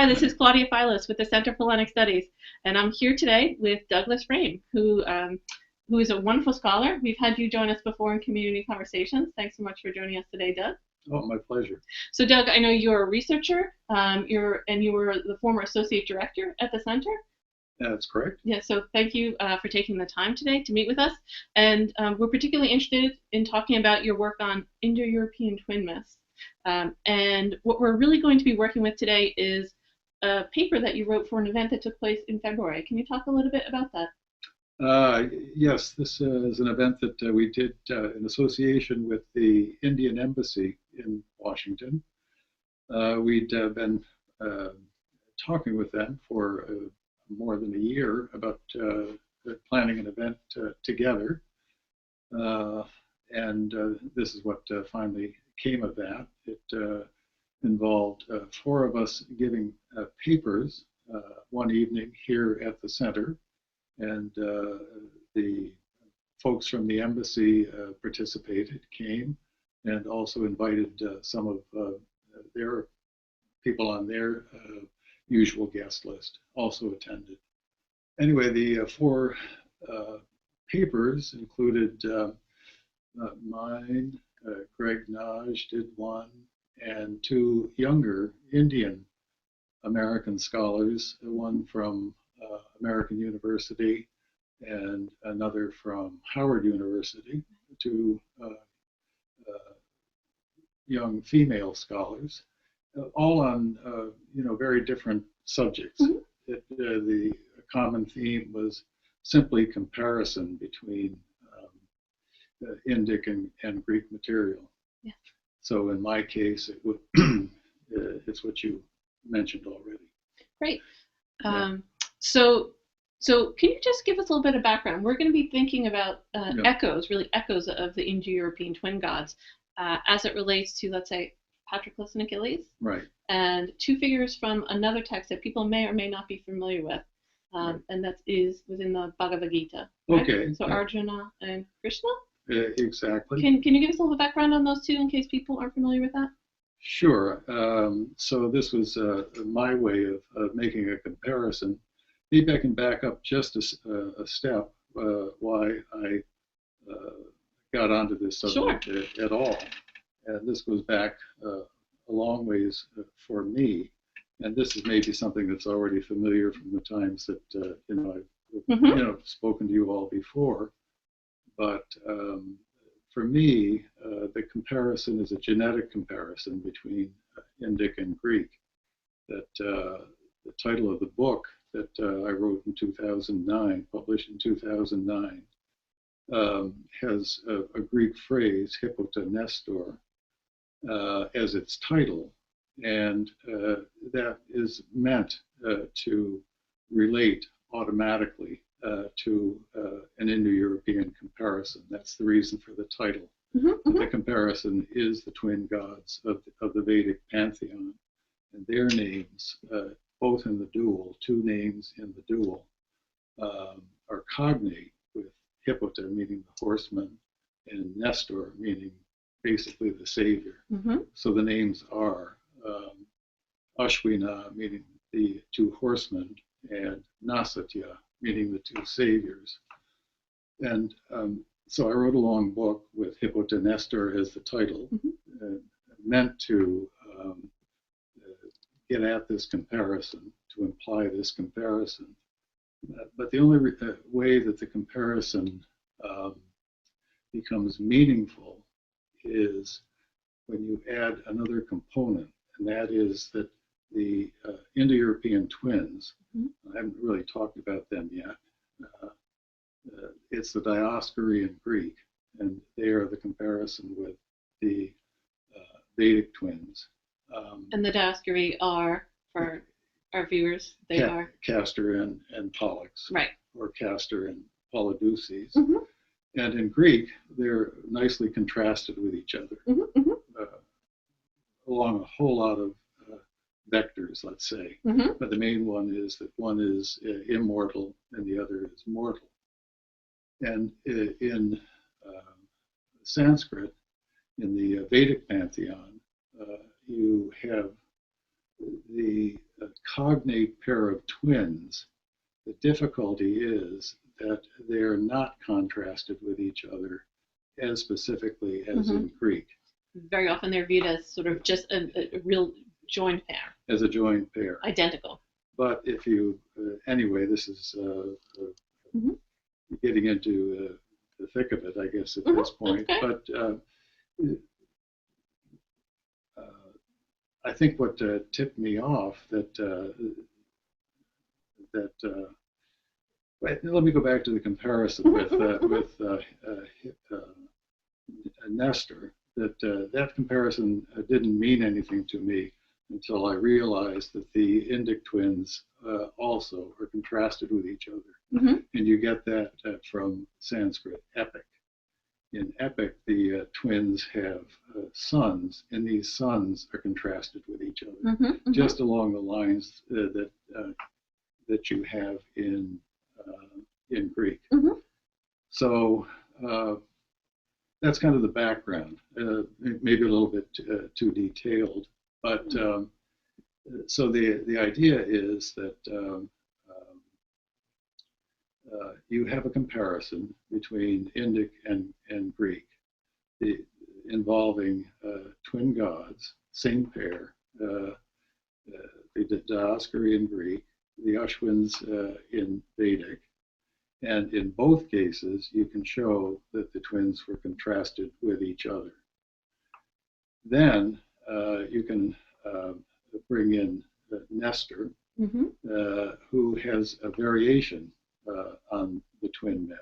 Hi, this is Claudia Filos with the Center for Hellenic Studies, and I'm here today with Douglas Frame, who is a wonderful scholar. We've had you join us before in community conversations. Thanks so much for joining us today, Doug. Oh, my pleasure. So, Doug, I know you're a researcher. You were the former associate director at the center. That's correct. Yeah, so thank you for taking the time today to meet with us. And we're particularly interested in talking about your work on Indo-European twin myths. And what we're really going to be working with today is a paper that you wrote for an event that took place in February. Can you talk a little bit about that? Yes, this is an event that we did in association with the Indian Embassy in Washington. We'd been talking with them for more than a year about planning an event together. And this is what finally came of that. It involved four of us giving papers one evening here at the center. And the folks from the embassy participated, came, and also invited some of their people on their usual guest list also attended. Anyway, the four papers included mine, Greg Naj did one, and two younger Indian American scholars, one from American University and another from Howard University, two young female scholars, all on very different subjects. Mm-hmm. The common theme was simply comparison between Indic and Greek material. Yeah. So in my case, it's what you mentioned already. Great. Yeah. So can you just give us a little bit of background? We're going to be thinking about echoes of the Indo-European Twin Gods as it relates to, let's say, Patroclus and Achilles. Right. And two figures from another text that people may or may not be familiar with. Right. And that is within the Bhagavad Gita. Right? Okay. So yeah. Arjuna and Krishna? Exactly. Can you give us a little background on those two in case people aren't familiar with that? Sure. So this was my way of making a comparison. Maybe I can back up just a step why I got onto this subject at all. And this goes back a long ways for me. And this is maybe something that's already familiar from the times that I've spoken to you all before. But for me, the comparison is a genetic comparison between Indic and Greek. That the title of the book that I wrote in 2009, published in 2009, has a Greek phrase, hypota nestor, as its title. And that is meant to relate automatically to an Indo-European comparison. That's the reason for the title. Mm-hmm. The comparison is the twin gods of the Vedic pantheon, and their names, both in the dual, two names in the dual, are cognate with Hippota, meaning the horseman, and Nestor, meaning basically the savior. Mm-hmm. So the names are Ashwina, meaning the two horsemen, and Nasatya, meaning the two saviors. And so I wrote a long book with Hippota Nestor as the title, meant to get at this comparison, to imply this comparison. But the only way that the comparison becomes meaningful is when you add another component, and that is that the Indo-European twins, I haven't really talked about them yet. It's the Dioscuri in Greek, and they are the comparison with the Vedic twins. And the Dioscuri are, for our viewers, they are Castor and Pollux, right? Or Castor and Polydeuces. Mm-hmm. And in Greek, they're nicely contrasted with each other along a whole lot of vectors, let's say. Mm-hmm. But the main one is that one is immortal and the other is mortal. And in Sanskrit, in the Vedic pantheon, you have the cognate pair of twins, the difficulty is that they're not contrasted with each other as specifically as in Greek. Very often they're viewed as sort of just a real joined pair. As a joined pair. Identical. But if you, anyway, this is getting into the thick of it, I guess, at this point. Okay. But I think what tipped me off let me go back to the comparison with Nestor. That comparison didn't mean anything to me until I realized that the Indic twins also are contrasted with each other. And you get that from Sanskrit Epic. In Epic, the twins have sons, and these sons are contrasted with each other, just along the lines that you have in Greek. So that's kind of the background, maybe a little bit too detailed, but so the idea is that you have a comparison between Indic and Greek, involving twin gods, same pair, the Dioscuri in Greek, the Ashwins in Vedic, and in both cases you can show that the twins were contrasted with each other. Then you can bring in Nestor, who has a variation on the twin myth.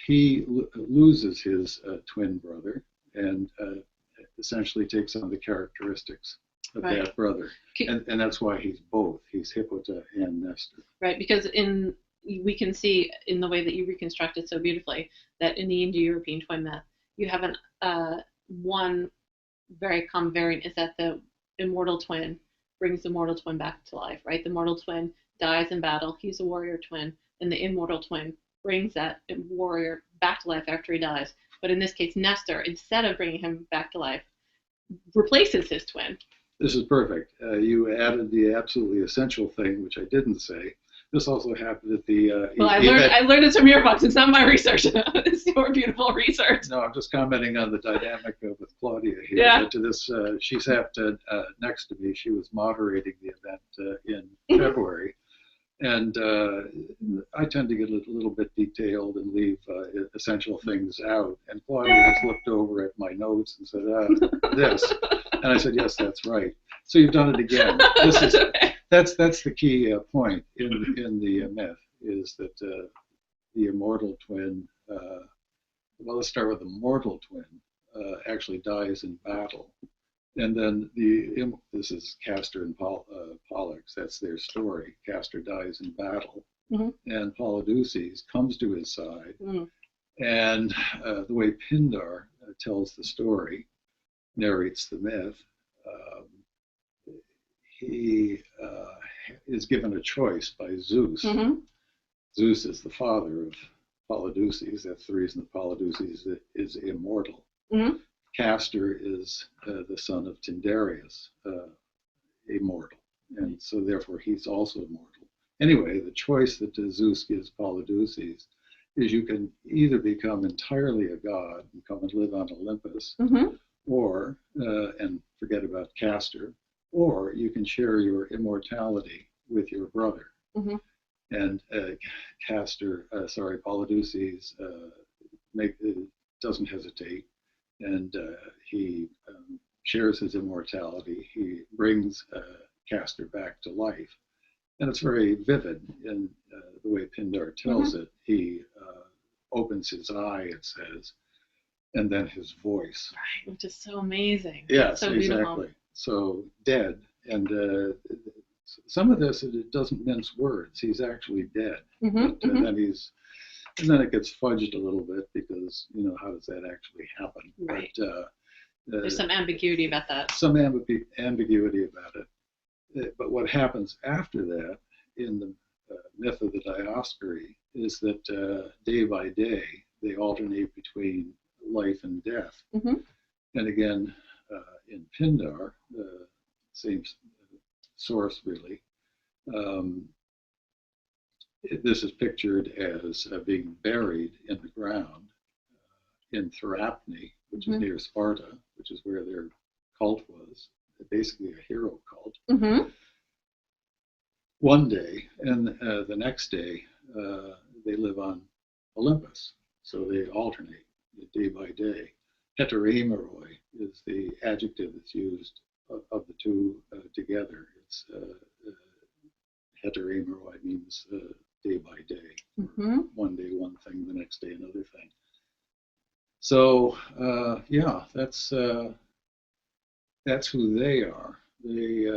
He loses his twin brother and essentially takes on the characteristics of that brother. And that's why he's both. He's Hippota and Nestor. Right, because we can see in the way that you reconstruct it so beautifully that in the Indo-European twin myth, you have one very common variant is that the immortal twin brings the mortal twin back to life, right? The mortal twin dies in battle. He's a warrior twin. And the immortal twin brings that warrior back to life after he dies. But in this case, Nestor, instead of bringing him back to life, replaces his twin. This is perfect. You added the absolutely essential thing, which I didn't say. This also happened at the I learned this from your books. It's not my research. It's your beautiful research. No, I'm just commenting on the dynamic with Claudia here. Yeah. To this, she sat next to me. She was moderating the event in February. And I tend to get a little bit detailed and leave essential things out. And Claudia just looked over at my notes and said, this. And I said, yes, that's right. So you've done it again. That's the key point in the myth, is that the immortal twin, well, let's start with the mortal twin, actually dies in battle. And then this is Castor and Pollux, that's their story. Castor dies in battle, and Polydeuces comes to his side. And the way Pindar tells the story, narrates the myth, he is given a choice by Zeus. Zeus is the father of Polydeuces. That's the reason that Polydeuces is immortal. Castor is the son of Tyndareus, immortal, and so therefore he's also immortal. Anyway, the choice that Zeus gives Polydeuces is you can either become entirely a god and come and live on Olympus, or and forget about Castor, or you can share your immortality with your brother. And Polydeuces doesn't hesitate. And he shares his immortality. He brings Castor back to life. And it's very vivid in the way Pindar tells it. He opens his eye, it says, and then his voice. Right, which is so amazing. Yes, so exactly. Beautiful. So dead. And some of this, it doesn't mince words. He's actually dead. But then it gets fudged a little bit because, how does that actually happen? Right. But, there's some ambiguity about that. Some ambiguity about it. But what happens after that in the myth of the Dioscuri is that day by day they alternate between life and death. And again, in Pindar, same source, really. This is pictured as being buried in the ground in Therapne, which is near Sparta, which is where their cult was, basically a hero cult. One day, and the next day, they live on Olympus, so they alternate day by day. Heteromeroi is the adjective that's used of the two together. It's heteromeroi means day by day. One day one thing, the next day another thing. So yeah, that's who they are. They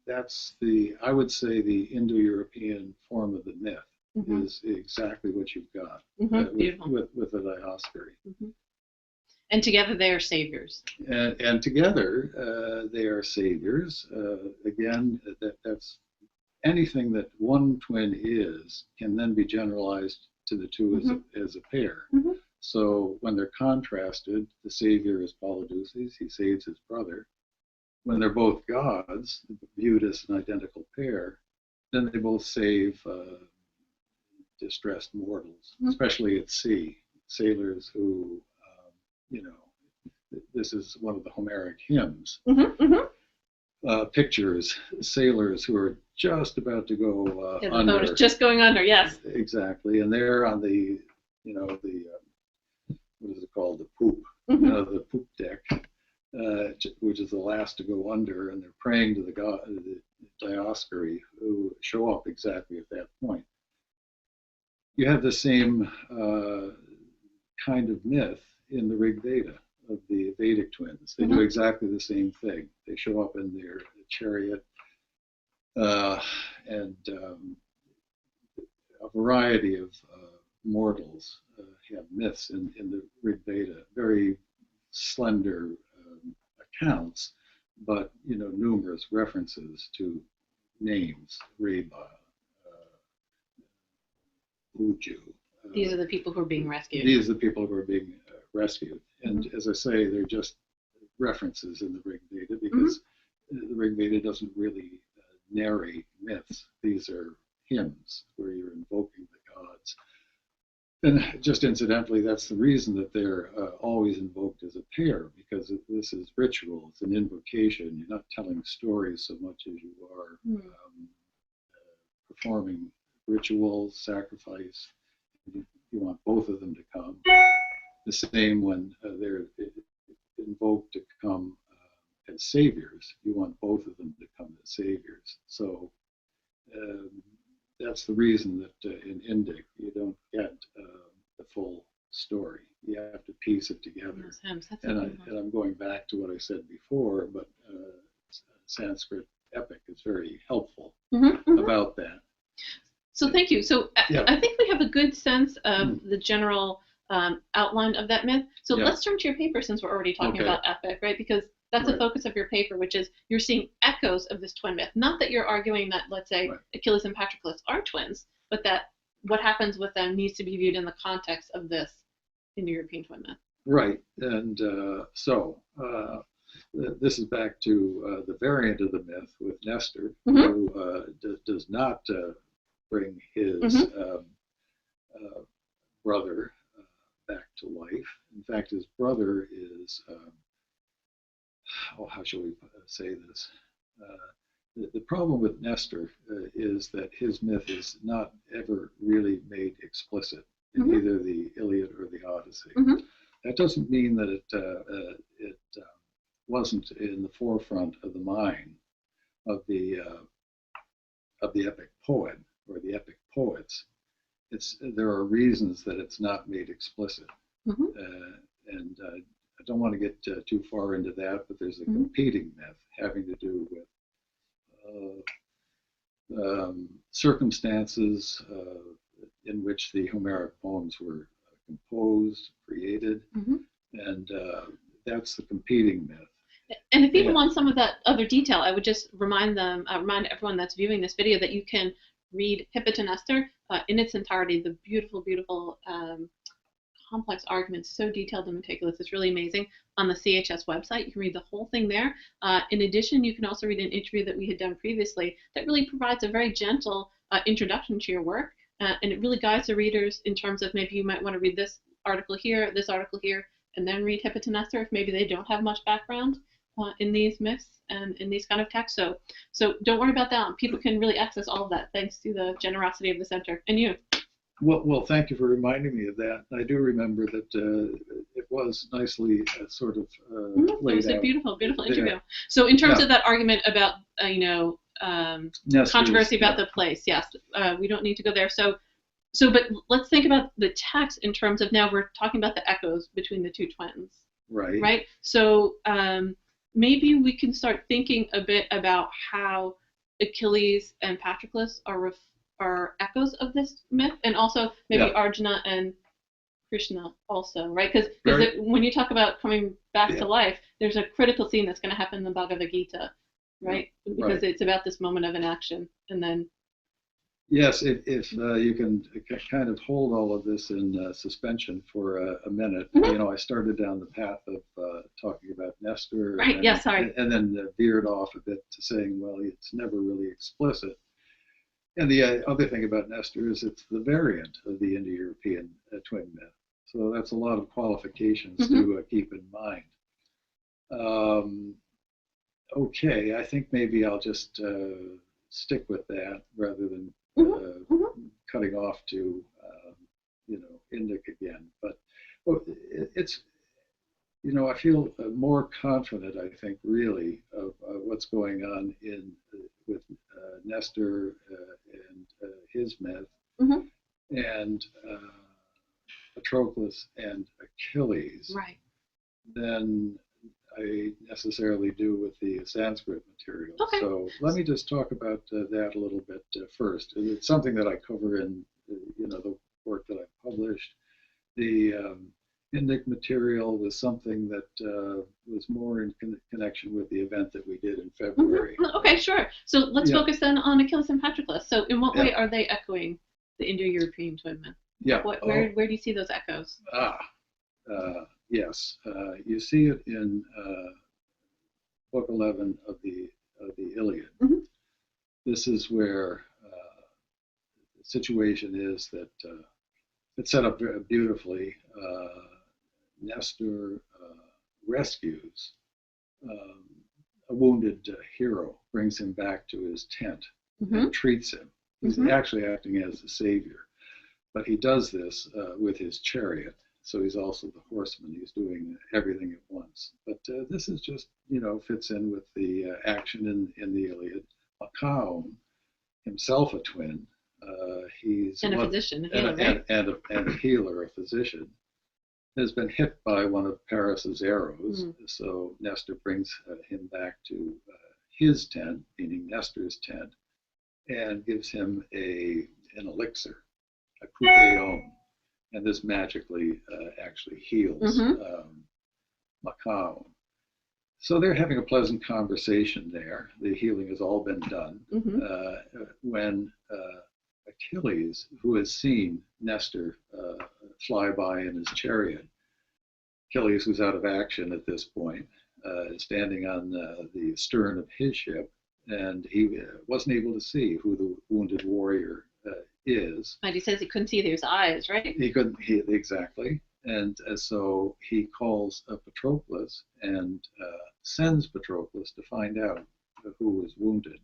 that's I would say the Indo-European form of the myth is exactly what you've got with the Diosphere. And together they are saviors. And together they are saviors. Again, that's anything that one twin is can then be generalized to the two as a pair. So when they're contrasted, the savior is Polydeuces, he saves his brother. When they're both gods, viewed as an identical pair, then they both save distressed mortals, especially at sea. Sailors who, this is one of the Homeric hymns, pictures sailors who are just about to go the under. boat is just going under, yes. Exactly, and they're on the, what is it called, the poop, the poop deck. Which is the last to go under, and they're praying to the god, the Diosphere, who show up exactly at that point. You have the same kind of myth in the Rig Veda of the Vedic twins. They do exactly the same thing. They show up in their chariot, and a variety of mortals have myths in the Rig Veda. Very slender accounts, but numerous references to names, Reba, Uju. These are the people who are being rescued. These are the people who are being rescued. And as I say, they're just references in the Rig Veda because the Rig Veda doesn't really narrate myths. These are hymns where you're invoking the gods. And just incidentally, that's the reason that they're always invoked as a pair, because this is ritual, it's an invocation. You're not telling stories so much as you are performing rituals, sacrifice. You want both of them to come. The same when they're invoked to come as saviors. You want both of them to come as saviors. So that's the reason that in Indic you don't get the full story. You have to piece it together. And I'm going back to what I said before, but Sanskrit Epic is very helpful about that. So thank you. So I think we have a good sense of the general outline of that myth. So let's turn to your paper since we're already talking about Epic, right? Because that's the focus of your paper, which is you're seeing echoes of this twin myth. Not that you're arguing that, let's say, Achilles and Patroclus are twins, but that what happens with them needs to be viewed in the context of this Indo-European twin myth. Right. And so this is back to the variant of the myth with Nestor, who does not bring his brother back to life. In fact, his brother is... how shall we say this? The problem with Nestor is that his myth is not ever really made explicit in either the Iliad or the Odyssey. That doesn't mean that it wasn't in the forefront of the mind of the epic poet or the epic poets. There are reasons that it's not made explicit, and I don't want to get too far into that, but there's a competing myth having to do with circumstances in which the Homeric poems were composed, created, and that's the competing myth. And if people want some of that other detail, I would just remind everyone that's viewing this video that you can read Hippolyta Nestor in its entirety, the beautiful, beautiful complex arguments, so detailed and meticulous. It's really amazing. On the CHS website, you can read the whole thing there. In addition, you can also read an interview that we had done previously that really provides a very gentle introduction to your work, and it really guides the readers in terms of maybe you might want to read this article here, and then read Hippolyta if maybe they don't have much background in these myths and in these kind of texts. So don't worry about that. People can really access all of that thanks to the generosity of the center and you. Well, thank you for reminding me of that. I do remember that it was nicely sort of laid out. It was a beautiful interview. So in terms of that argument about, controversy about the place, yes, we don't need to go there. But let's think about the text in terms of, now we're talking about the echoes between the two twins. Right. So maybe we can start thinking a bit about how Achilles and Patroclus are echoes of this myth, and also maybe Arjuna and Krishna also, right? Because when you talk about coming back to life, there's a critical scene that's going to happen in the Bhagavad Gita, right? Because it's about this moment of inaction, and then. Yes, if you can kind of hold all of this in suspension for a minute. I started down the path of talking about Nestor, and then veered off a bit to saying, well, it's never really explicit. And the other thing about Nestor is it's the variant of the Indo-European twin myth. So that's a lot of qualifications to keep in mind. Okay, I think maybe I'll just stick with that rather than cutting off to, Indic again. But it's, I feel more confident, I think, really, of what's going on with Nestor and his myth, and Patroclus and Achilles, than I necessarily do with the Sanskrit material. Okay. So let me just talk about that a little bit first. It's something that I cover in the work that I published. The Indic material was something that was more in connection with the event that we did in February. Okay, sure. So let's focus then on Achilles and Patroclus. So in what way are they echoing the Indo-European twin myth? Yeah. Where do you see those echoes? Yes. You see it in Book 11 of the Iliad. This is where the situation is that it's set up very beautifully. Nestor rescues a wounded hero, brings him back to his tent, and treats him. He's actually acting as the savior. But he does this with his chariot. So he's also the horseman. He's doing everything at once. But this is just, fits in with the action in the Iliad. Macaon, himself a twin, he's a physician, and a healer, a physician, has been hit by one of Paris's arrows. So Nestor brings him back to his tent, meaning Nestor's tent, and gives him an elixir, a coupeon. And this magically actually heals Macaon. So they're having a pleasant conversation there. The healing has all been done. When Achilles, who has seen Nestor fly by in his chariot, Achilles, who's out of action at this point, is standing on the stern of his ship, and he wasn't able to see who the wounded warrior is. And he says he couldn't see his eyes, right? He couldn't, exactly. And so he calls Patroclus and sends Patroclus to find out who was wounded.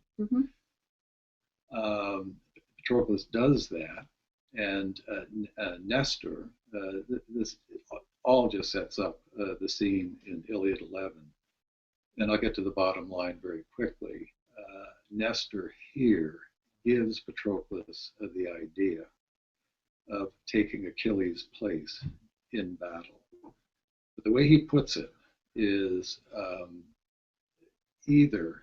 Patroclus does that, and Nestor, this all just sets up the scene in Iliad 11. And I'll get to the bottom line very quickly. Nestor here gives Patroclus the idea of taking Achilles' place in battle. But the way he puts it is either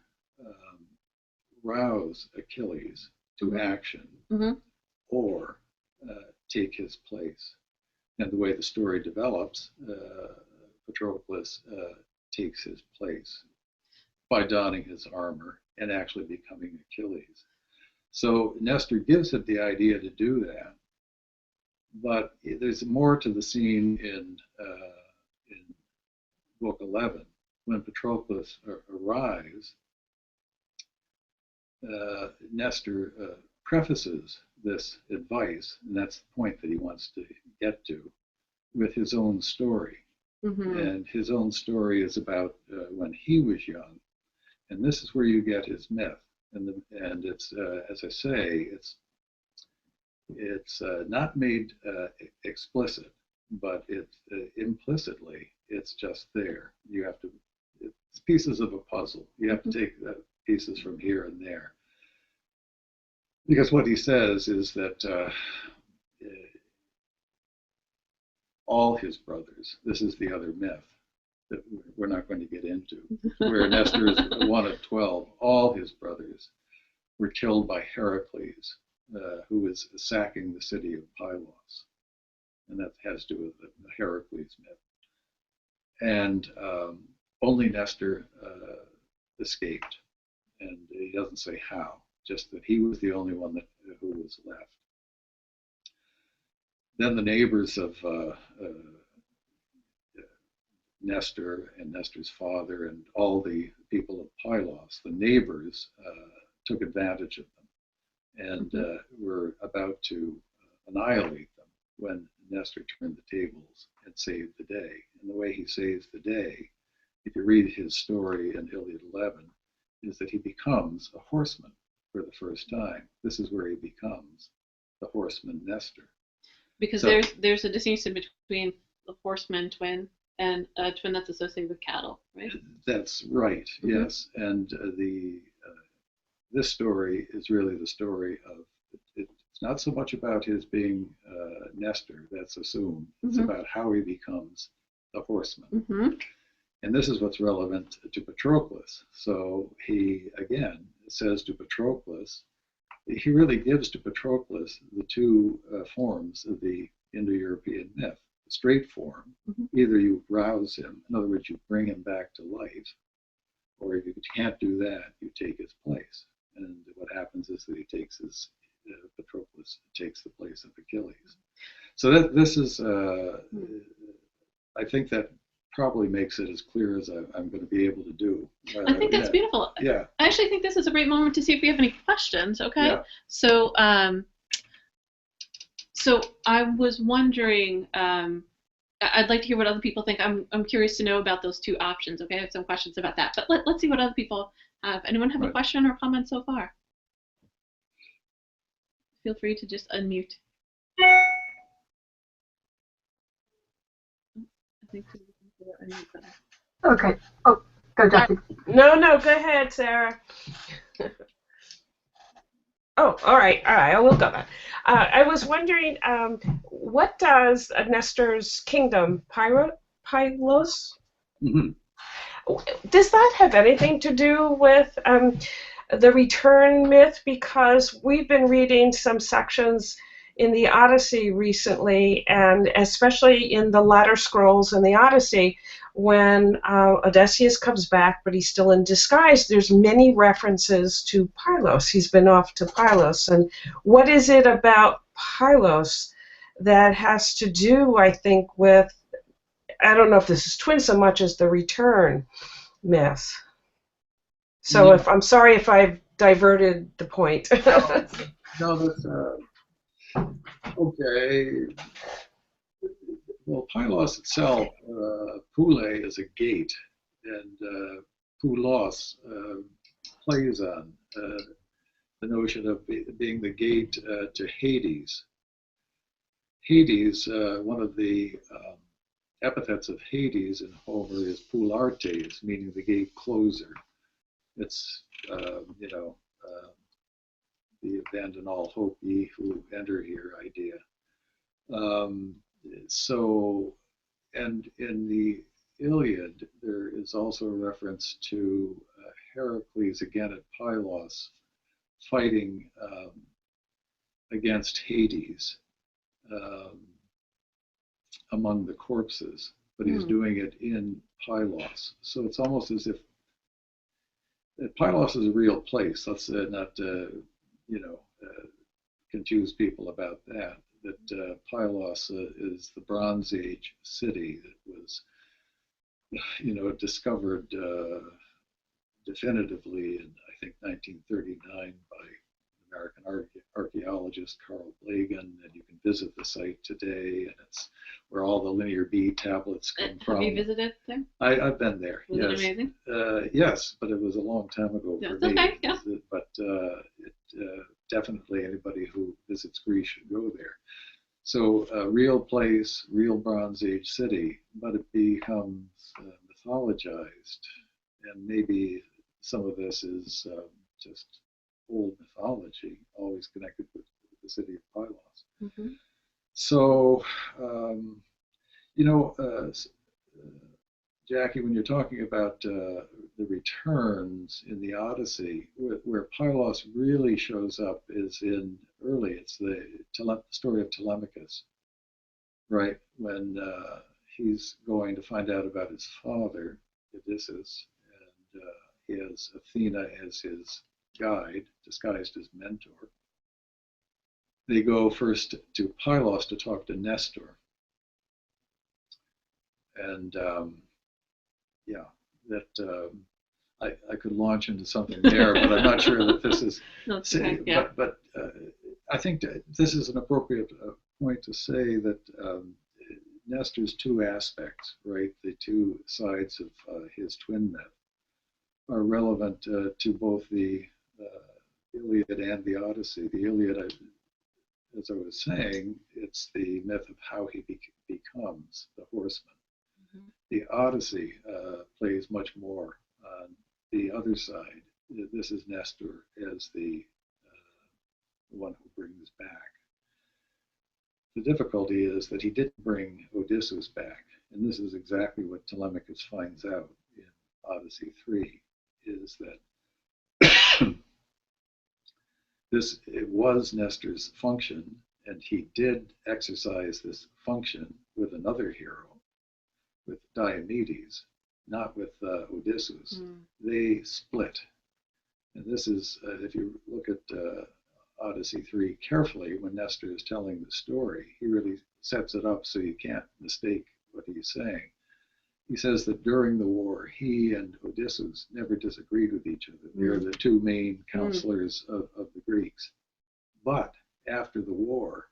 rouse Achilles to action or take his place. And the way the story develops, Patroclus takes his place by donning his armor and actually becoming Achilles. So Nestor gives him the idea to do that, But there's more to the scene in Book 11. When Patroclus arrives, Nestor prefaces this advice, and that's the point that he wants to get to, with his own story. Mm-hmm. And his own story is about when he was young. And this is where you get his myth. And it's, as I say, it's not made explicit, but implicitly, it's just there. You have to, it's pieces of a puzzle. You have to take pieces from here and there. Because what he says is that all his brothers, this is the other myth that we're not going to get into, where Nestor is one of 12, all his brothers were killed by Heracles, who was sacking the city of Pylos. And that has to do with the Heracles myth. And only Nestor escaped. And he doesn't say how, just that he was the only one who was left. Then the neighbors of Nestor and Nestor's father and all the people of Pylos, the neighbors, took advantage of them and were about to annihilate them when Nestor turned the tables and saved the day. And the way he saves the day, if you read his story in Iliad 11, is that he becomes a horseman for the first time. This is where he becomes the horseman Nestor. Because there's a distinction between the horseman twin and a twin that's associated with cattle, right? That's right, yes. And this story is really the story of, it's not so much about his being Nestor, that's assumed. It's about how he becomes the horseman. And this is what's relevant to Patroclus. So he, again, says to Patroclus, he really gives to Patroclus the two forms of the Indo-European myth. The straight form, either you rouse him, in other words, you bring him back to life, or if you can't do that, you take his place. And what happens is that he takes Patroclus takes the place of Achilles. So this is, I think that probably makes it as clear as I'm going to be able to do. I think that's beautiful. Yeah. I actually think this is a great moment to see if we have any questions. Okay. Yeah. So, so I was wondering. I'd like to hear what other people think. I'm curious to know about those two options. Okay, I have some questions about that. But let's see what other people have. Anyone have a question or comment so far? Feel free to just unmute. I think. Okay. Oh, go, Jackie. No, go ahead, Sarah. Oh, all right. I will go back. I was wondering, what does Nestor's kingdom, Pylos, does that have anything to do with the return myth? Because we've been reading some sections in the Odyssey recently, and especially in the latter scrolls in the Odyssey, when Odysseus comes back, but he's still in disguise, there's many references to Pylos. He's been off to Pylos. And what is it about Pylos that has to do, I think, with, I don't know if this is twin so much as the return myth. So if I'm sorry if I've diverted the point. No, that's okay. Well, Pylos itself, Pule is a gate, and Poulos plays on the notion of being the gate to Hades. Hades, one of the epithets of Hades in Homer is Poulartes, meaning the gate closer. It's, the abandon all hope ye who enter here idea. So, and in the Iliad, there is also a reference to Heracles again at Pylos fighting against Hades among the corpses, but he's doing it in Pylos. So it's almost as if Pylos is a real place. Let's not, confuse people about that. that Pylos is the Bronze Age city that was, discovered definitively in, I think, 1939 by American archaeologist Carl Blagan, and you can visit the site today, and it's where all the Linear B tablets come from. Have you visited there? I've been there. Was yes. it amazing? Yes, but it was a long time ago for me. Okay, yeah. But definitely anybody who visits Greece should go there. So a real place, real Bronze Age city, but it becomes mythologized, and maybe some of this is just old mythology, always connected with the city of Pylos. Mm-hmm. So, Jackie, when you're talking about the returns in the Odyssey, where Pylos really shows up is it's the story of Telemachus, right? When he's going to find out about his father, Odysseus, and he has Athena as his guide, disguised as mentor. They go first to Pylos to talk to Nestor. And I could launch into something there, but I'm not sure that this is. No, it's okay. Yeah. But I think that this is an appropriate point to say that Nestor's two aspects, right, the two sides of his twin myth, are relevant to both the Iliad and the Odyssey. The Iliad, as I was saying, it's the myth of how he becomes the horseman. Mm-hmm. The Odyssey plays much more on the other side. This is Nestor as the one who brings back. The difficulty is that he didn't bring Odysseus back, and this is exactly what Telemachus finds out in Odyssey 3, is that it was Nestor's function, and he did exercise this function with another hero, with Diomedes, not with Odysseus. They split. And this is, if you look at Odyssey 3 carefully, when Nestor is telling the story, he really sets it up so you can't mistake what he's saying. He says that during the war, he and Odysseus never disagreed with each other. They're the two main counselors of the Greeks. But after the war,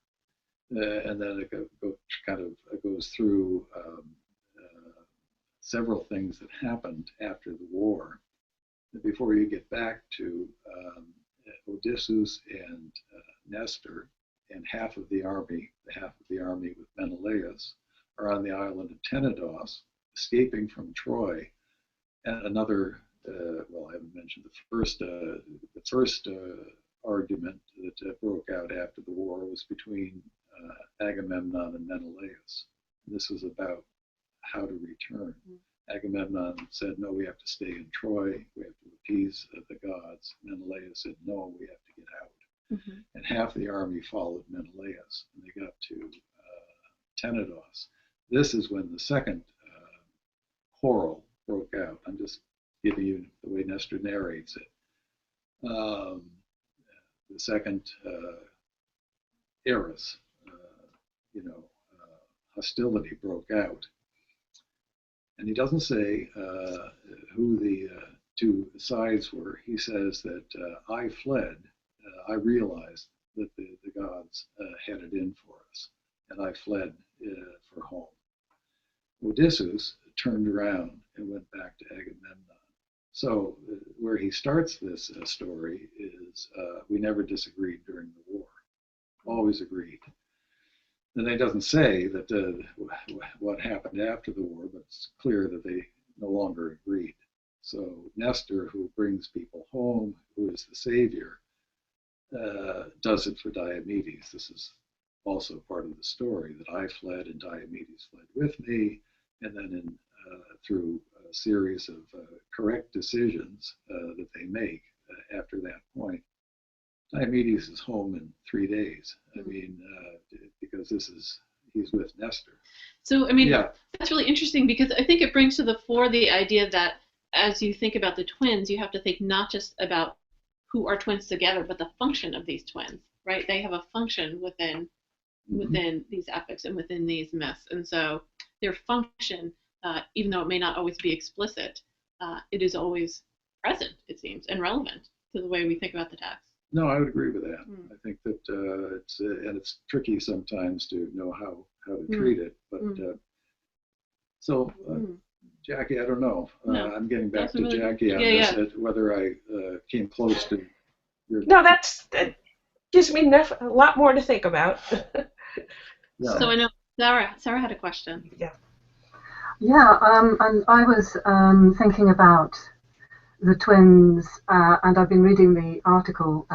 and then it goes through several things that happened after the war, before you get back to Odysseus and Nestor and half of the army with Menelaus are on the island of Tenedos, escaping from Troy, and another. I haven't mentioned the first argument that broke out after the war was between Agamemnon and Menelaus. This was about how to return. Agamemnon said, "No, we have to stay in Troy. We have to appease the gods." Menelaus said, "No, we have to get out." Mm-hmm. And half the army followed Menelaus, and they got to Tenedos. This is when the second quarrel broke out. I'm just giving you the way Nestor narrates it. The second Eris, hostility broke out. And he doesn't say who the two sides were. He says that I fled. I realized that the gods had it in for us, and I fled for home. Odysseus turned around and went back to Agamemnon. So where he starts this story is we never disagreed during the war, always agreed. And he doesn't say that what happened after the war, but it's clear that they no longer agreed. So Nestor, who brings people home, who is the savior, does it for Diomedes. This is also part of the story, that I fled and Diomedes fled with me, and then through a series of correct decisions that they make after that point, Diomedes is home in 3 days. I mean, because he's with Nestor. So, I mean, that's really interesting, because I think it brings to the fore the idea that as you think about the twins, you have to think not just about who are twins together, but the function of these twins, right? They have a function within within these epics and within these myths. And so their function, even though it may not always be explicit, it is always present, it seems, and relevant to the way we think about the text. No, I would agree with that. I think that it's tricky sometimes to know how to treat it. But Jackie, I don't know. No, I'm getting back to really, Jackie on this, whether I came close to your. No, that gives me a lot more to think about. Yeah. So I know Sarah had a question. Yeah, and I was thinking about the twins, and I've been reading the article,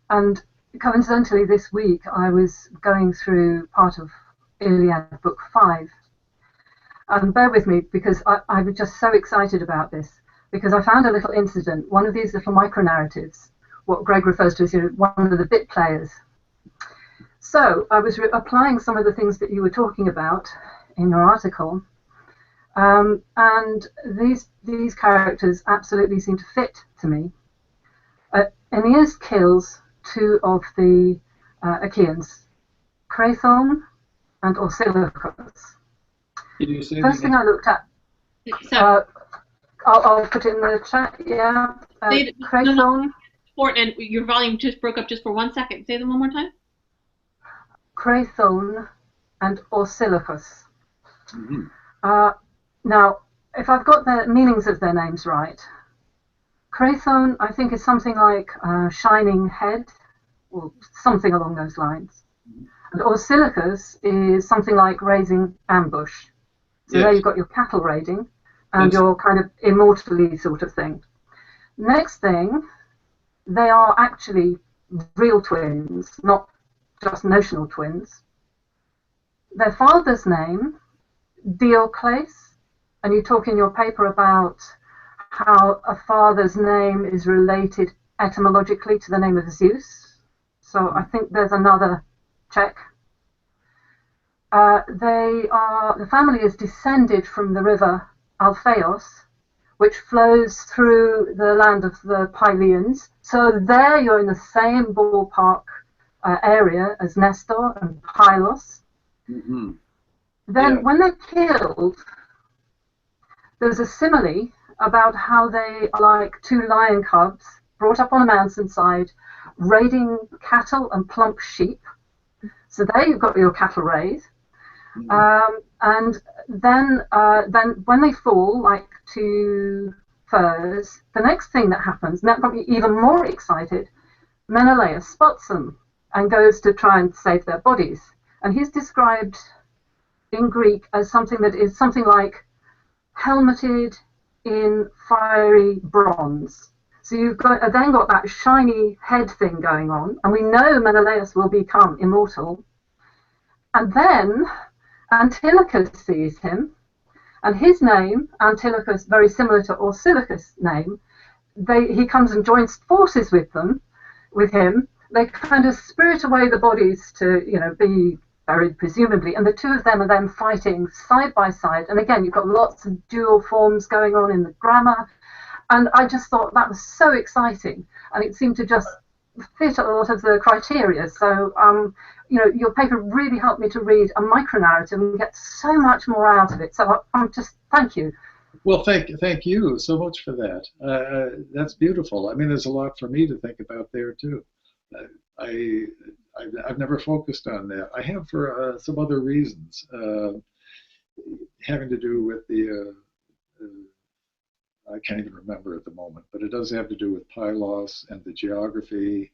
and coincidentally this week I was going through part of Iliad Book 5, and bear with me because I was just so excited about this, because I found a little incident, one of these little micro-narratives, what Greg refers to as one of the bit players. So I was applying some of the things that you were talking about in your article, and these characters absolutely seem to fit to me. Aeneas kills two of the Achaeans, Crethon and Orsilochus. Can you say First thing I looked at, I'll put it in the chat. Yeah, Crethon. No, and your volume just broke up just for 1 second. Say them one more time. Crethon and Orsilochus. Now, if I've got the meanings of their names right, Crethon, I think, is something like shining head, or something along those lines. And Orsilochus is something like raising ambush. So there you've got your cattle raiding and your kind of immortally sort of thing. Next thing, they are actually real twins, not just notional twins. Their father's name, Diocles, and you talk in your paper about how a father's name is related etymologically to the name of Zeus. So I think there's another check. The family is descended from the river Alpheus, which flows through the land of the Pylians. So there you're in the same ballpark area as Nestor and Pylos. Then when they're killed, there's a simile about how they are like two lion cubs brought up on a mountainside, raiding cattle and plump sheep. So there you've got your cattle raid. And then when they fall, like two furs, the next thing that happens, and that got me even more excited, Menelaus spots them and goes to try and save their bodies. And he's described in Greek as something that is something like helmeted in fiery bronze. So you've then got that shiny head thing going on, and we know Menelaus will become immortal. And then Antilochus sees him, and his name, Antilochus, very similar to Orsilochus' name, he comes and joins forces with him. They kind of spirit away the bodies to, be buried presumably, and the two of them are then fighting side by side. And again, you've got lots of dual forms going on in the grammar, and I just thought that was so exciting, and it seemed to just fit a lot of the criteria. So, your paper really helped me to read a micro-narrative and get so much more out of it. So I'm just, thank you. Well, thank you so much for that. That's beautiful. I mean, there's a lot for me to think about there too. I've never focused on that. I have for some other reasons, having to do with the, I can't even remember at the moment, but it does have to do with Pylos and the geography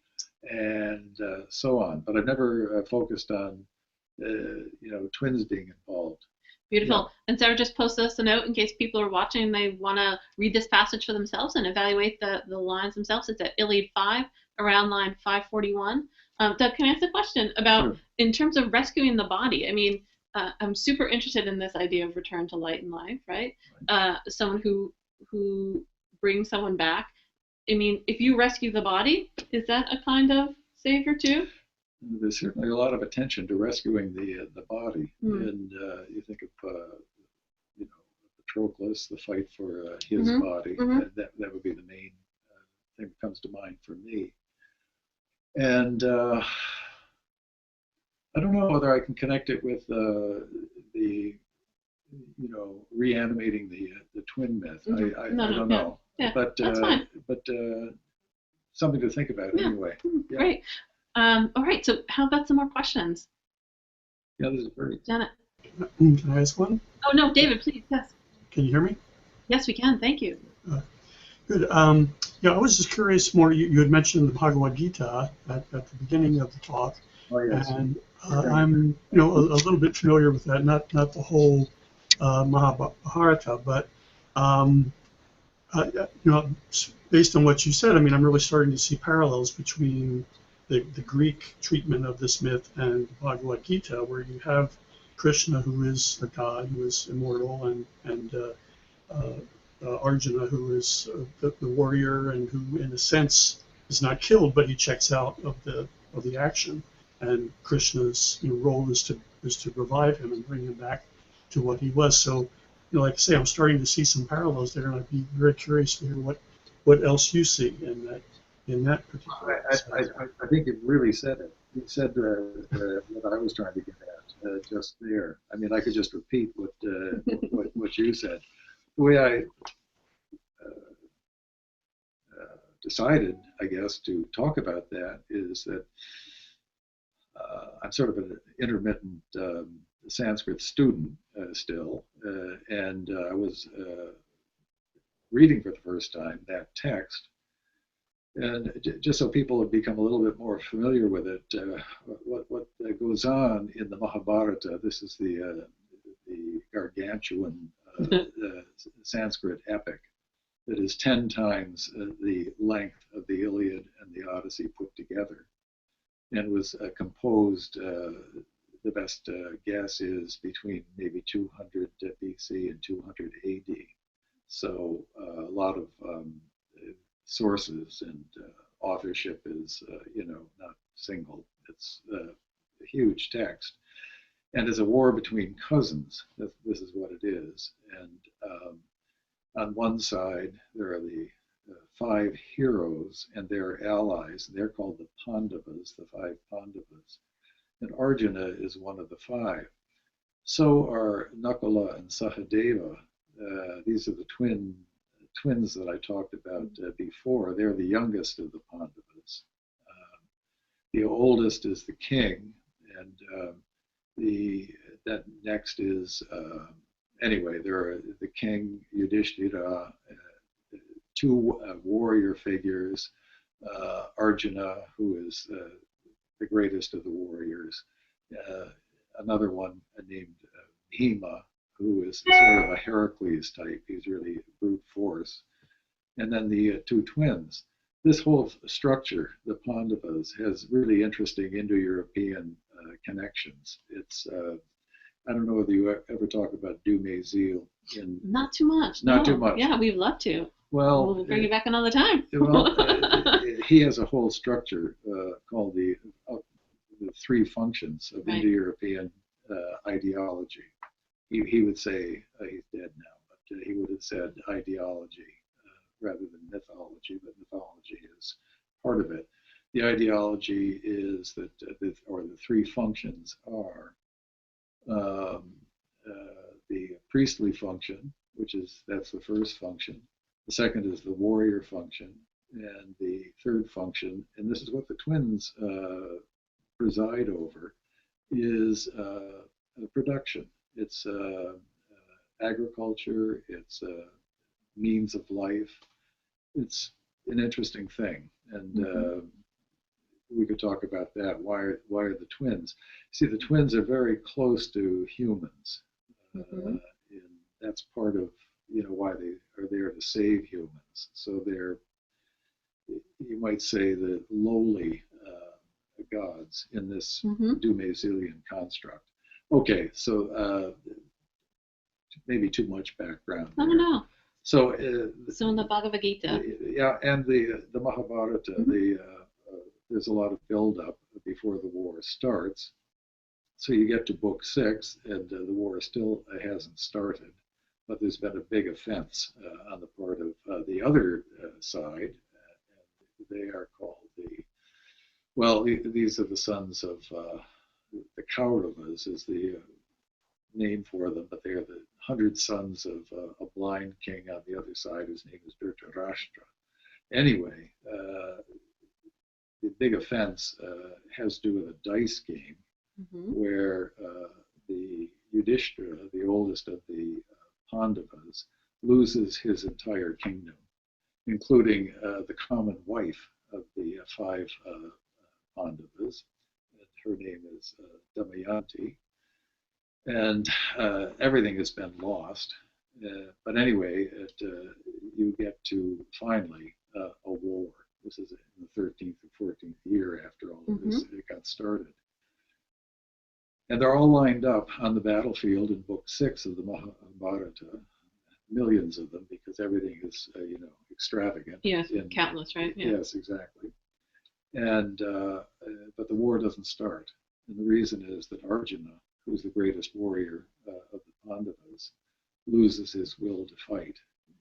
and so on. But I've never focused on, twins being involved. Beautiful. Yeah. And Sarah just posted us a note in case people are watching and they want to read this passage for themselves and evaluate the lines themselves. It's at Iliad 5, around line 541. Doug, can I ask a question about, in terms of rescuing the body? I mean, I'm super interested in this idea of return to light and life, right? Someone who brings someone back. I mean, if you rescue the body, is that a kind of savior too? There's certainly a lot of attention to rescuing the body, and you think of Patroclus, the fight for his body. That would be the main thing that comes to mind for me. And I don't know whether I can connect it with reanimating the twin myth. Mhm. I No, don't yeah, know, yeah, but that's fine. something to think about Yeah, anyway. Yeah, great. All right, so how about some more questions? yeah, this is great. Janet. Can I ask one? Oh, no, David, please, yes. Can you hear me? Yes, we can, thank you. Good. Yeah, I was just curious more. You had mentioned the Bhagavad Gita at the beginning of the talk, Oh yes. and I'm a little bit familiar with that. Not the whole Mahabharata, but based on what you said, I mean, I'm really starting to see parallels between the Greek treatment of this myth and the Bhagavad Gita, where you have Krishna, who is a god, who is immortal, and Arjuna, who is the warrior, and who, in a sense, is not killed, but he checks out of the action. And Krishna's role is to revive him and bring him back to what he was. So, like I say, I'm starting to see some parallels there, and I'd be very curious to hear what else you see in that particular. I think it really said it. It said what I was trying to get at just there. I mean, I could just repeat what you said. The way I decided, I guess, to talk about that is that I'm sort of an intermittent Sanskrit student still, and I was reading for the first time that text. And just so people have become a little bit more familiar with it, what goes on in the Mahabharata, this is the gargantuan Sanskrit epic that is 10 times the length of the Iliad and the Odyssey put together, and was composed, the best guess is between maybe 200 BC and 200 AD. So a lot of sources, and authorship is, not single. It's a huge text, and it's a war between cousins. This is what it is. And on one side, there are the 5 heroes and their allies. They're called the Pandavas, the 5 Pandavas. And Arjuna is one of the 5. So are Nakula and Sahadeva. These are the twins that I talked about before. They're the youngest of the Pandavas. The oldest is the king, and that next is anyway. There are the king, Yudhishthira, 2 warrior figures, Arjuna, who is the greatest of the warriors, another one named Bhima, who is sort of a Heracles type. He's really brute force. And then the 2 twins. This whole structure, the Pandavas, has really interesting Indo-European connections. It's I don't know whether you ever talk about Dumézil. Not too much. Not no. too much. Yeah, we'd love to. Well, we'll bring you back another time. Well, he has a whole structure called the 3 functions of Indo-European ideology. He would say, he's dead now, but he would have said ideology rather than mythology, but mythology is part of it. The ideology is that, the 3 functions are the priestly function, that's the first function. The second is the warrior function, and the third function, and this is what the twins preside over, is production. It's agriculture, it's means of life. It's an interesting thing, and we could talk about that. Why are the twins? See, the twins are very close to humans, and that's part of why they are there to save humans. So they're, you might say, the lowly gods in this Dumézilian construct. Okay, so maybe too much background. No. So in the Bhagavad Gita. Yeah, and the Mahabharata, there's a lot of build-up before the war starts. So you get to book 6, and the war still hasn't started, but there's been a big offense on the part of the other side. And they are called these are the sons of the Kauravas is the name for them, but they are the 100 sons of a blind king on the other side whose name is Dhritarashtra. Anyway, the big offense has to do with a dice game where the Yudhishthira, the oldest of the Pandavas, loses his entire kingdom, including the common wife of the 5 Pandavas. Her name is Damayanti. And everything has been lost. But anyway, you get to finally a war. This is in the 13th or 14th year after all of this it got started. And they're all lined up on the battlefield in Book 6 of the Mahabharata, millions of them, because everything is, extravagant. Yes, countless, right? Yeah. Yes, exactly. And but the war doesn't start. And the reason is that Arjuna, who's the greatest warrior of the Pandavas, loses his will to fight,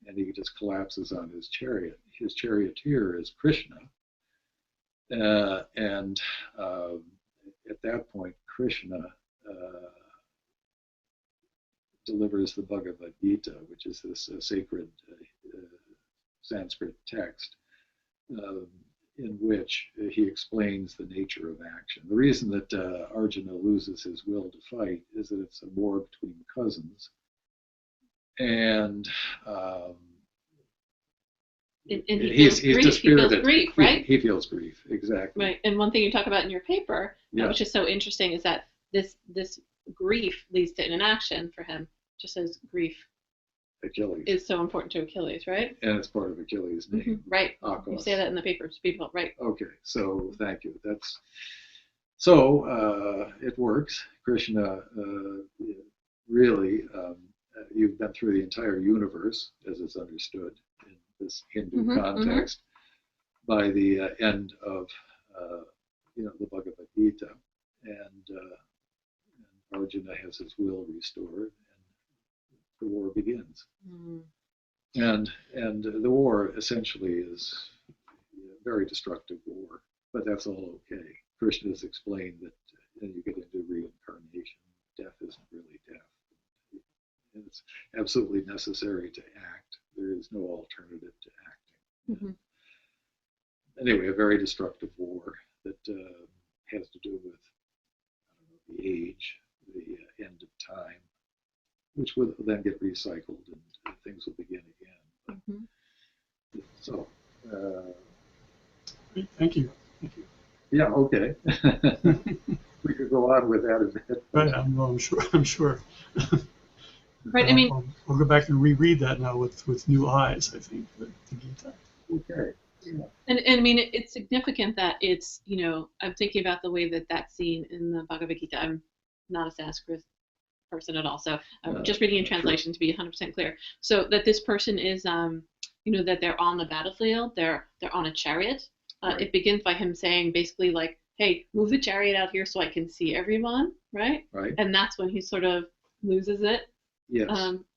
and he just collapses on his chariot. His charioteer is Krishna, and at that point, Krishna delivers the Bhagavad Gita, which is this sacred Sanskrit text, in which he explains the nature of action. The reason that Arjuna loses his will to fight is that it's a war between cousins, and he's dispirited. He feels grief, right? He feels grief, exactly. Right, and one thing you talk about in your paper, which is so interesting, is that this grief leads to an action for him, just as grief Achilles is so important to Achilles, right? And it's part of Achilles' name. Right. Akos. You say that in the paper to people, right? Okay, so thank you. So it works. Krishna really, you've been through the entire universe as it's understood in this Hindu context by the end of the Bhagavad Gita, and Arjuna has his will restored, and the war begins. And the war essentially is a very destructive war, but that's all okay. Krishna has explained that you get into reincarnation. Death isn't really death. And it's absolutely necessary to act. There is no alternative to acting. Anyway, a very destructive war that has to do with the age, the end of time, which will then get recycled and things will begin again. So, thank you. Yeah, okay. We could go on with that a bit. Right, I'm sure. Right, I mean, I'll go back and reread that now with new eyes, I think, the Gita. Okay. Yeah. And I mean, it's significant that it's, I'm thinking about the way that scene in the Bhagavad Gita. I'm not a Sanskrit person at all, so I'm just reading in translation to be 100% clear. So that this person is, that they're on the battlefield, they're on a chariot. Right. It begins by him saying basically like, hey, move the chariot out here so I can see everyone, right? Right. And that's when he sort of loses it. Yes.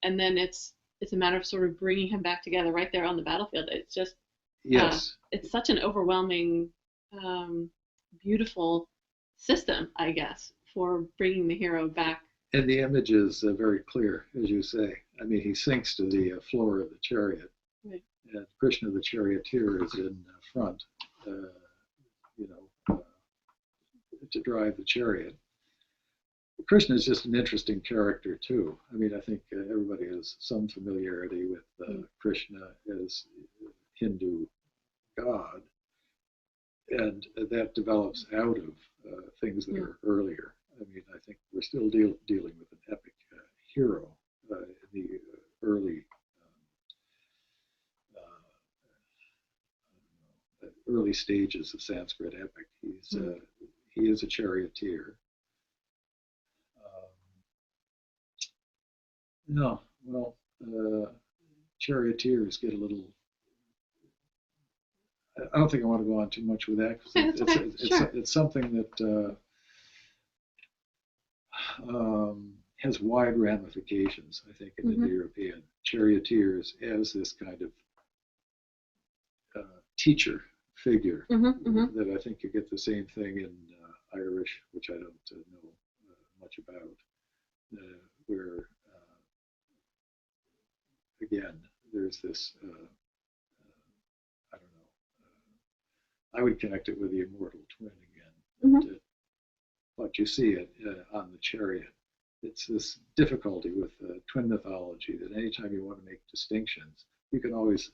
And then it's a matter of sort of bringing him back together right there on the battlefield. It's just, yes. It's such an overwhelming, beautiful system, I guess, for bringing the hero back. And the image is very clear, as you say. I mean, he sinks to the floor of the chariot, right. And Krishna, the charioteer, is in front, to drive the chariot. Krishna is just an interesting character too. I mean, I think everybody has some familiarity with Krishna as Hindu god, and that develops out of things that are earlier. I mean, I think we're still dealing with an epic hero in the early stages of Sanskrit epic. He is a charioteer. Charioteers get a little. I don't think I want to go on too much with that, because it's something that has wide ramifications, I think, in Indo-European. Charioteers as this kind of teacher figure, that I think you get the same thing in Irish, which I don't know much about, where again there's this I don't know. I would connect it with the immortal twin again. Mm-hmm. But you see it on the chariot. It's this difficulty with twin mythology that anytime you want to make distinctions, you can always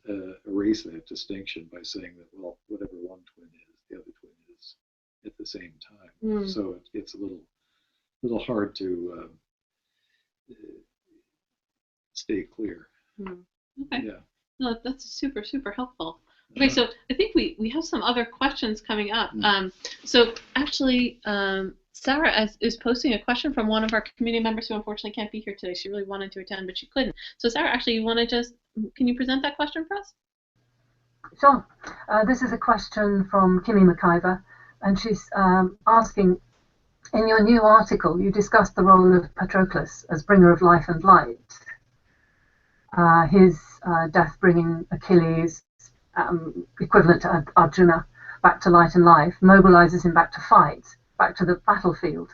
erase that distinction by saying that, well, whatever one twin is, the other twin is at the same time. So it gets a little hard to stay clear. Okay. Yeah. No, that's super, super helpful. Okay, so I think we have some other questions coming up. So actually, Sarah is posting a question from one of our community members who unfortunately can't be here today. She really wanted to attend, but she couldn't. So Sarah, actually, you want to can you present that question for us? Sure. This is a question from Kimmy McIver, and she's asking, in your new article, you discussed the role of Patroclus as bringer of life and light. His death bringing Achilles, equivalent to Arjuna, back to light and life, mobilizes him back to fight, back to the battlefield.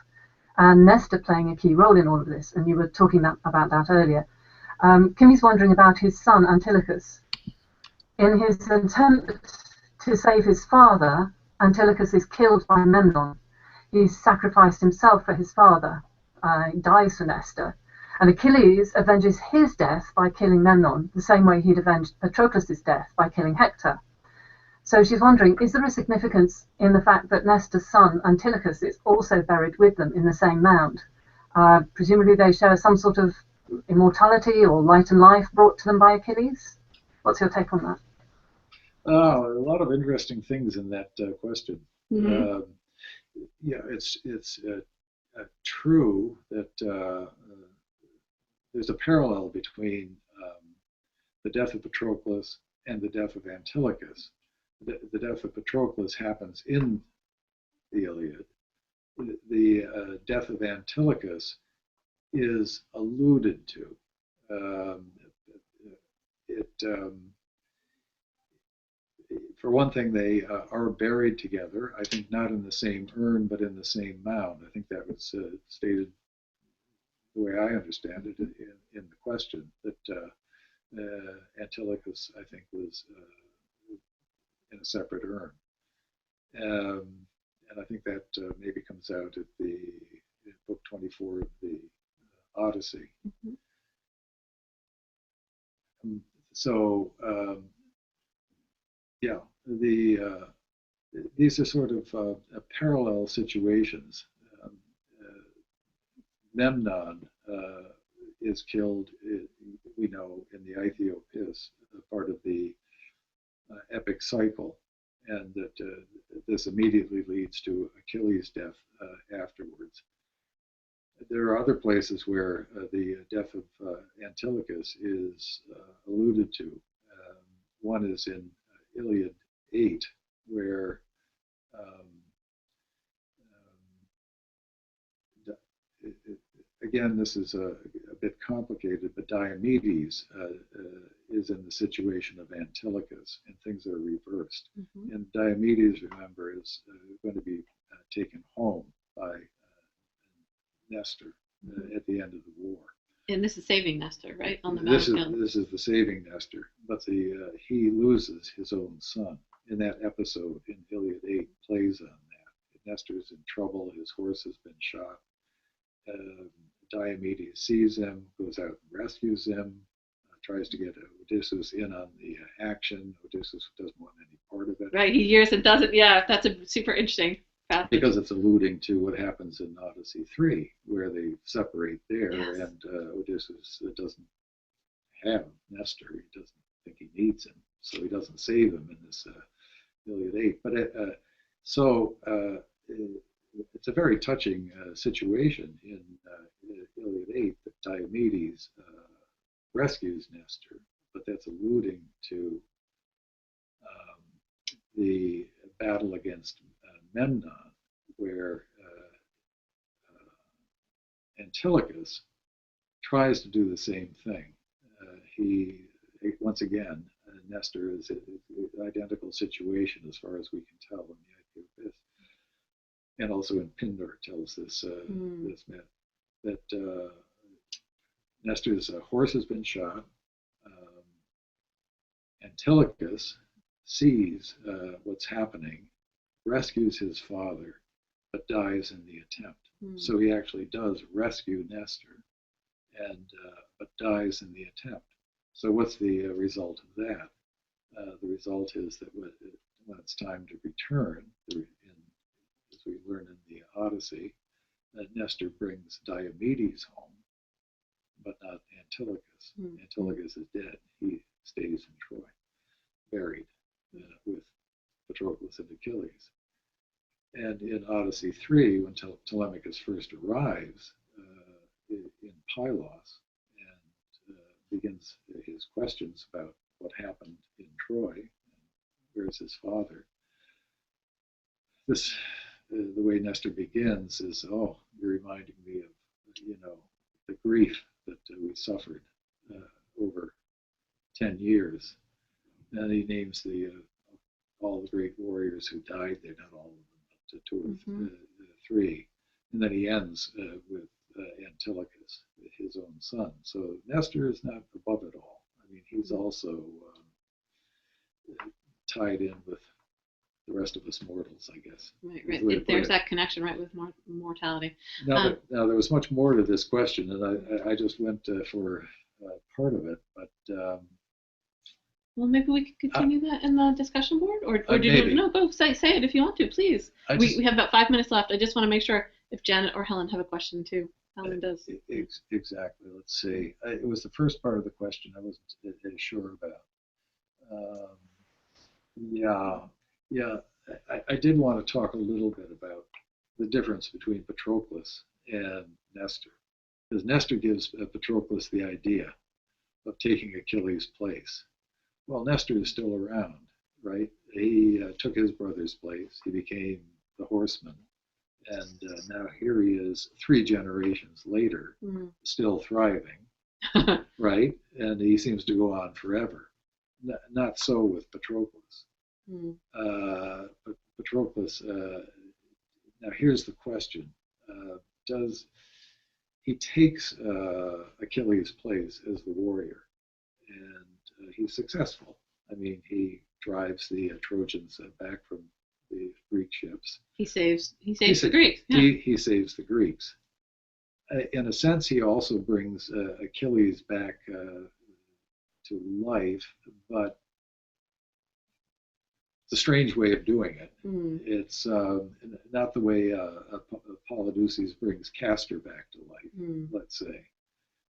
And Nestor playing a key role in all of this, and you were talking about that earlier. Kimmy's wondering about his son, Antilochus. In his attempt to save his father, Antilochus is killed by Memnon. He's sacrificed himself for his father. He dies for Nestor. And Achilles avenges his death by killing Memnon, the same way he'd avenged Patroclus' death by killing Hector. So she's wondering, is there a significance in the fact that Nestor's son, Antilochus, is also buried with them in the same mound? Presumably they share some sort of immortality or light and life brought to them by Achilles? What's your take on that? A lot of interesting things in that question. Mm-hmm. Yeah, it's true that there's a parallel between the death of Patroclus and the death of Antilochus. The death of Patroclus happens in the Iliad. The death of Antilochus is alluded to. For one thing, they are buried together. I think not in the same urn, but in the same mound. I think that was stated the way I understand it in the question, that Antilochus, I think, was in a separate urn. And I think that maybe comes out at the book 24 of the Odyssey. Mm-hmm. So, yeah, these are sort of parallel situations. Memnon is killed, we know, in the Aethiopis, part of the epic cycle, and that this immediately leads to Achilles' death afterwards. There are other places where the death of Antilochus is alluded to. One is in Iliad 8, where again, this is a bit complicated, but Diomedes is in the situation of Antilochus, and things are reversed. Mm-hmm. And Diomedes, remember, is going to be taken home by Nestor at the end of the war. And this is saving Nestor, right? On the battlefield. This is the saving Nestor, but he loses his own son. In that episode in Iliad 8 plays on that. Nestor's in trouble, his horse has been shot. Diomedes sees him, goes out and rescues him, tries to get Odysseus in on the action. Odysseus doesn't want any part of it. Right, he hears and doesn't. Yeah, that's a super interesting passage. Because it's alluding to what happens in Odyssey 3, where they separate there, yes. And Odysseus doesn't have Nestor. He doesn't think he needs him, so he doesn't save him in this Iliad 8. But it's a very touching situation in Iliad 8 that Diomedes rescues Nestor, but that's alluding to the battle against Memnon, where Antilochus tries to do the same thing. Once again, Nestor is an identical situation as far as we can tell in the Aethiopis. And also in Pindar tells this myth. that Nestor's horse has been shot. Antilochus sees what's happening, rescues his father, but dies in the attempt. So he actually does rescue Nestor, and but dies in the attempt. So what's the result of that? The result is that when it's time to return, as we learn in the Odyssey, Nestor brings Diomedes home, but not Antilochus. Antilochus is dead. He stays in Troy, buried with Patroclus and Achilles. And in Odyssey 3, when Telemachus first arrives in Pylos and begins his questions about what happened in Troy and where's his father, the way Nestor begins is, oh, you're reminding me of, the grief that we suffered over 10 years. And he names all the great warriors who died there, not all of them, to two or three. And then he ends with Antilochus, his own son. So Nestor is not above it all. I mean, he's also tied in with the rest of us mortals, I guess. Right. There's that connection, right, with mortality. Now, there was much more to this question, and I just went for part of it, but... well, maybe we could continue that in the discussion board, or maybe. Go say it if you want to, please. We have about 5 minutes left. I just want to make sure if Janet or Helen have a question too. Helen does. Exactly. Let's see. It was the first part of the question I wasn't sure about. I did want to talk a little bit about the difference between Patroclus and Nestor, because Nestor gives Patroclus the idea of taking Achilles' place. Well, Nestor is still around, right? He took his brother's place. He became the horseman. And now here he is 3 generations later, still thriving, right? And he seems to go on forever. Not so with Patroclus. But Patroclus, now here's the question. He takes Achilles' place as the warrior, and he's successful. I mean, he drives the Trojans back from the Greek ships. He saves the Greeks. Yeah. He saves the Greeks. In a sense, he also brings Achilles back to life, but it's a strange way of doing it. It's not the way Polydeuces brings Castor back to life, let's say.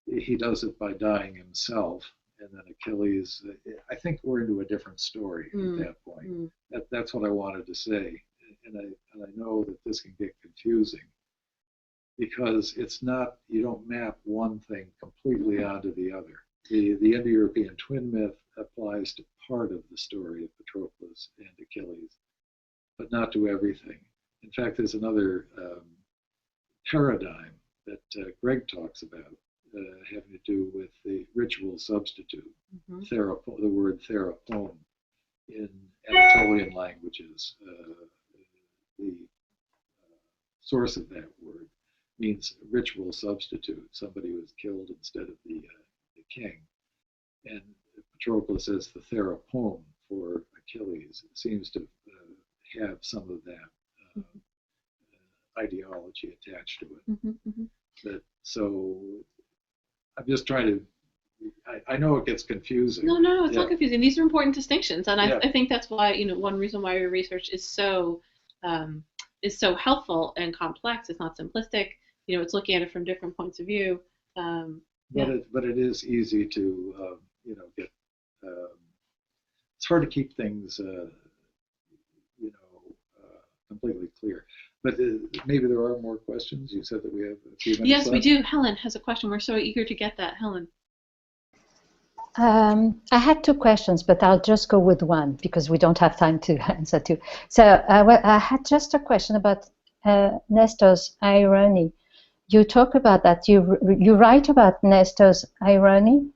He does it by dying himself, and then Achilles, I think we're into a different story at that point. That's what I wanted to say. And I know that this can get confusing, because it's not, you don't map one thing completely onto the other. The Indo-European twin myth applies to part of the story of Patroclus and Achilles, but not to everything. In fact, there's another paradigm that Greg talks about, having to do with the ritual substitute, the word therapon in Anatolian languages. The source of that word means ritual substitute, somebody who was killed instead of the king. And Patroclus as the therapon for Achilles seems to have some of that ideology attached to it. So I'm just trying to, I know it gets confusing. No, it's not confusing. These are important distinctions, and I think that's why, one reason why your research is so helpful and complex. It's not simplistic. It's looking at it from different points of view. But it is easy to get. It's hard to keep things completely clear. But maybe there are more questions. You said that we have a few minutes Yes, left. we do. Helen has a question. We're so eager to get that. Helen. I had 2 questions, but I'll just go with one because we don't have time to answer 2. So I had just a question about Nestor's irony. You talk about that. You write about Nestor's irony,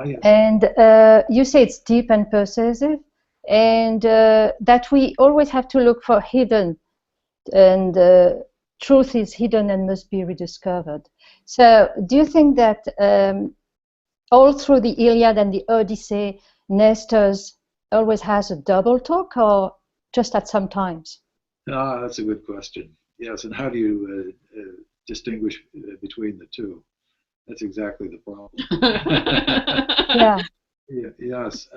Yes. and you say it's deep and pervasive, and that we always have to look for hidden and truth is hidden and must be rediscovered. So do you think that all through the Iliad and the Odyssey, Nestor always has a double talk, or just at some times? Ah, that's a good question. Yes, and how do you distinguish between the two? That's exactly the problem. Yeah. Yeah, yes.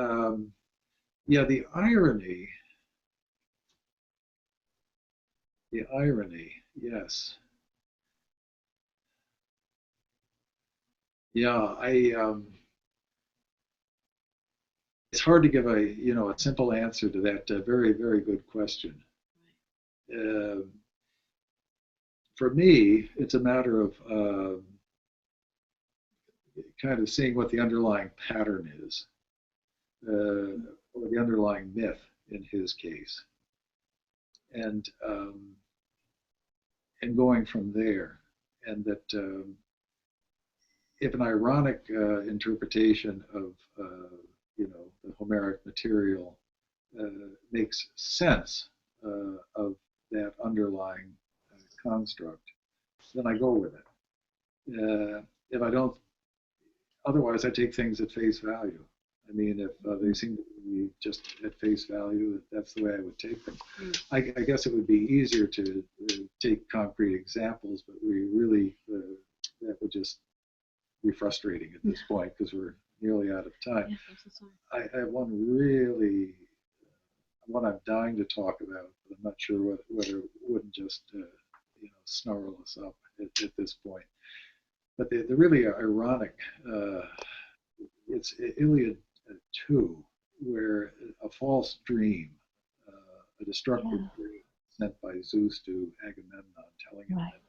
Yeah, the irony, yes. Yeah, it's hard to give a simple answer to that very, very good question. For me, it's a matter of kind of seeing what the underlying pattern is, or the underlying myth in his case, and going from there. And that if an ironic interpretation of the Homeric material makes sense of that underlying construct, then I go with it. If I don't, otherwise I take things at face value. I mean, if they seem to be just at face value, that's the way I would take them. I guess it would be easier to take concrete examples, but we really, that would just be frustrating at this point because we're nearly out of time. Yes, I have one I'm dying to talk about, but I'm not sure whether it wouldn't just snarl us up at this point. But the really ironic, it's Iliad 2, where a false dream, a destructive dream sent by Zeus to Agamemnon, telling him that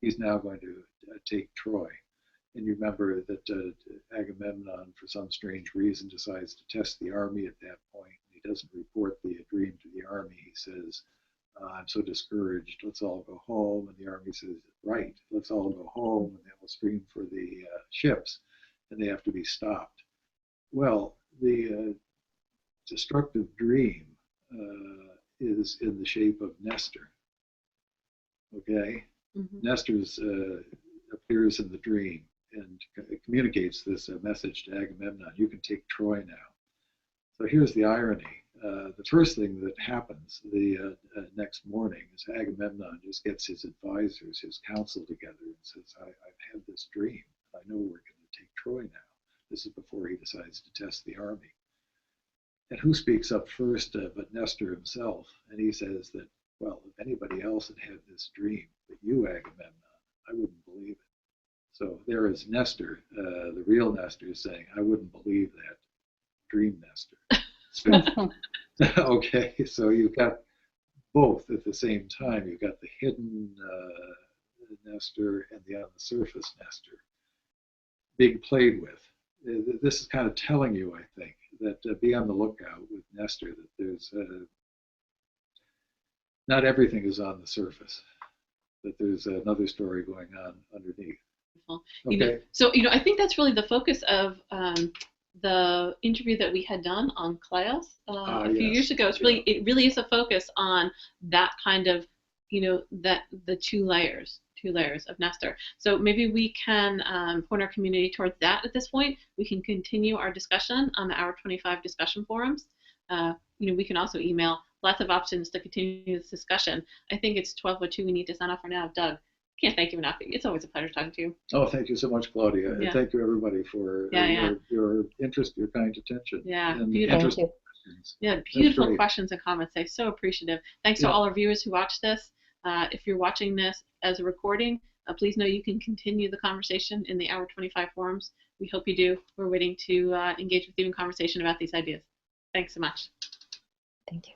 he's now going to take Troy. And you remember that Agamemnon, for some strange reason, decides to test the army at that point. He doesn't report the dream to the army. He says, I'm so discouraged, let's all go home. And the army says, right, let's all go home. And they will stream for the ships, and they have to be stopped. Well, the destructive dream is in the shape of Nestor. Okay? Mm-hmm. Nestor appears in the dream and communicates this message to Agamemnon. You can take Troy now. So here's the irony. The first thing that happens the next morning is Agamemnon just gets his advisors, his council together and says, I've had this dream. I know we're going to take Troy now. This is before he decides to test the army. And who speaks up first but Nestor himself? And he says that, well, if anybody else had this dream, but you, Agamemnon, I wouldn't believe it. So there is Nestor, the real Nestor, is saying, I wouldn't believe that. Dream Nestor. Okay, so you've got both at the same time. You've got the hidden Nestor and the on the surface Nestor being played with. This is kind of telling you, I think, that be on the lookout with Nestor, that there's not everything is on the surface, that there's another story going on underneath. Okay. I think that's really the focus of the interview that we had done on Kleos a few years ago. It really is a focus on that kind of, that the two layers of Nestor. So maybe we can point our community towards that at this point. We can continue our discussion on the Hour 25 discussion forums. We can also email. Lots of options to continue this discussion. I think it's 12:02. We need to sign off for now. Doug, can't thank you enough. It's always a pleasure talking to you. Oh, thank you so much, Claudia. And thank you, everybody, for your interest, your kind attention. Yeah, and beautiful. Questions. Yeah, beautiful questions and comments. I'm so appreciative. Thanks to all our viewers who watched this. If you're watching this as a recording, please know you can continue the conversation in the Hour 25 forums. We hope you do. We're waiting to engage with you in conversation about these ideas. Thanks so much. Thank you.